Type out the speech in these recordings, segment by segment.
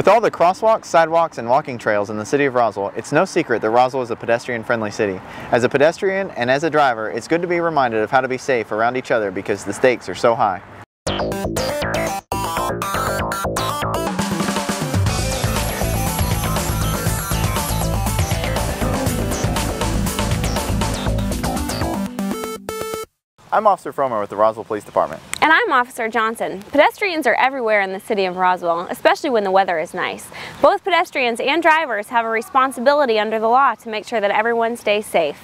With all the crosswalks, sidewalks, and walking trails in the city of Roswell, it's no secret that Roswell is a pedestrian-friendly city. As a pedestrian and as a driver, it's good to be reminded of how to be safe around each other because the stakes are so high. I'm Officer Fromer with the Roswell Police Department. And I'm Officer Johnson. Pedestrians are everywhere in the city of Roswell, especially when the weather is nice. Both pedestrians and drivers have a responsibility under the law to make sure that everyone stays safe.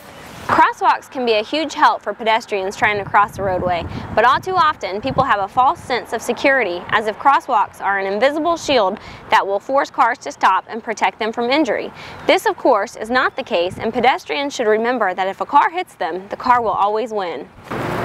Crosswalks can be a huge help for pedestrians trying to cross the roadway, but all too often people have a false sense of security, as if crosswalks are an invisible shield that will force cars to stop and protect them from injury. This, of course, is not the case, and pedestrians should remember that if a car hits them, the car will always win.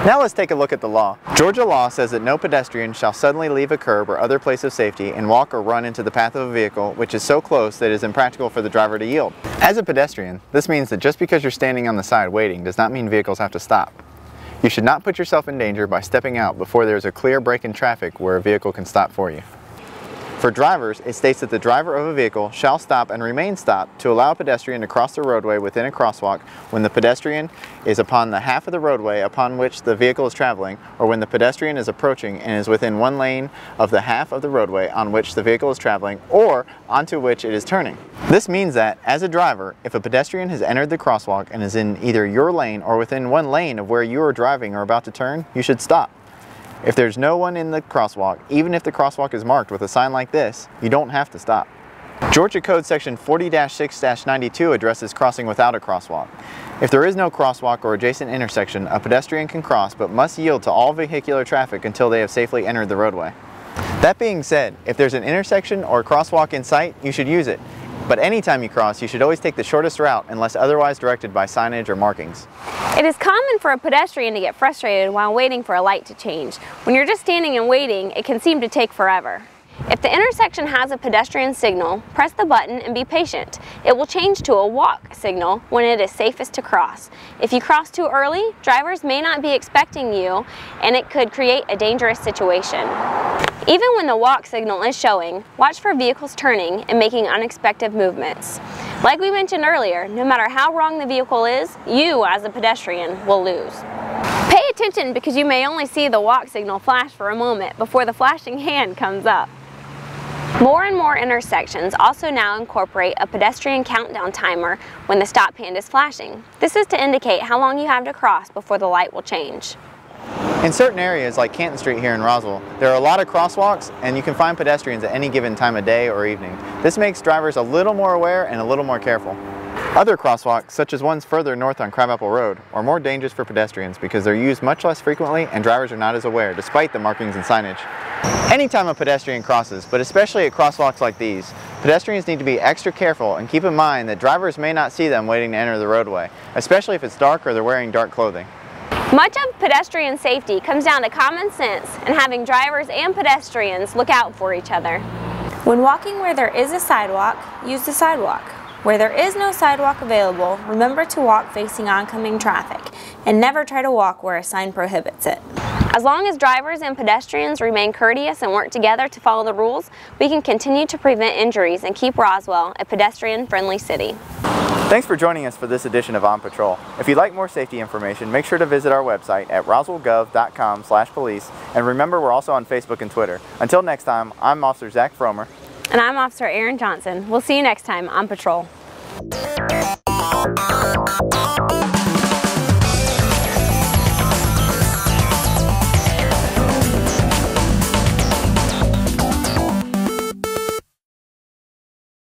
Now let's take a look at the law. Georgia law says that no pedestrian shall suddenly leave a curb or other place of safety and walk or run into the path of a vehicle which is so close that it is impractical for the driver to yield. As a pedestrian, this means that just because you're standing on the side waiting does not mean vehicles have to stop. You should not put yourself in danger by stepping out before there is a clear break in traffic where a vehicle can stop for you. For drivers, it states that the driver of a vehicle shall stop and remain stopped to allow a pedestrian to cross the roadway within a crosswalk when the pedestrian is upon the half of the roadway upon which the vehicle is traveling, or when the pedestrian is approaching and is within one lane of the half of the roadway on which the vehicle is traveling or onto which it is turning. This means that, as a driver, if a pedestrian has entered the crosswalk and is in either your lane or within one lane of where you are driving or about to turn, you should stop. If there's no one in the crosswalk, even if the crosswalk is marked with a sign like this, you don't have to stop. Georgia Code Section 40-6-92 addresses crossing without a crosswalk. If there is no crosswalk or adjacent intersection, a pedestrian can cross but must yield to all vehicular traffic until they have safely entered the roadway. That being said, if there's an intersection or crosswalk in sight, you should use it. But anytime you cross, you should always take the shortest route unless otherwise directed by signage or markings. It is common for a pedestrian to get frustrated while waiting for a light to change. When you're just standing and waiting, it can seem to take forever. If the intersection has a pedestrian signal, press the button and be patient. It will change to a walk signal when it is safest to cross. If you cross too early, drivers may not be expecting you, and it could create a dangerous situation. Even when the walk signal is showing, watch for vehicles turning and making unexpected movements. Like we mentioned earlier, no matter how wrong the vehicle is, you as a pedestrian will lose. Pay attention because you may only see the walk signal flash for a moment before the flashing hand comes up. More and more intersections also now incorporate a pedestrian countdown timer when the stop hand is flashing. This is to indicate how long you have to cross before the light will change. In certain areas like Canton Street here in Roswell, there are a lot of crosswalks and you can find pedestrians at any given time of day or evening. This makes drivers a little more aware and a little more careful. Other crosswalks, such as ones further north on Crabapple Road, are more dangerous for pedestrians because they're used much less frequently and drivers are not as aware despite the markings and signage. Anytime a pedestrian crosses, but especially at crosswalks like these, pedestrians need to be extra careful and keep in mind that drivers may not see them waiting to enter the roadway, especially if it's dark or they're wearing dark clothing. Much of pedestrian safety comes down to common sense and having drivers and pedestrians look out for each other. When walking where there is a sidewalk, use the sidewalk. Where there is no sidewalk available, remember to walk facing oncoming traffic and never try to walk where a sign prohibits it. As long as drivers and pedestrians remain courteous and work together to follow the rules, we can continue to prevent injuries and keep Roswell a pedestrian-friendly city. Thanks for joining us for this edition of On Patrol. If you'd like more safety information, make sure to visit our website at roswellgov.com/police, and remember we're also on Facebook and Twitter. Until next time, I'm Officer Zach Fromer. And I'm Officer Aaron Johnson. We'll see you next time on Patrol.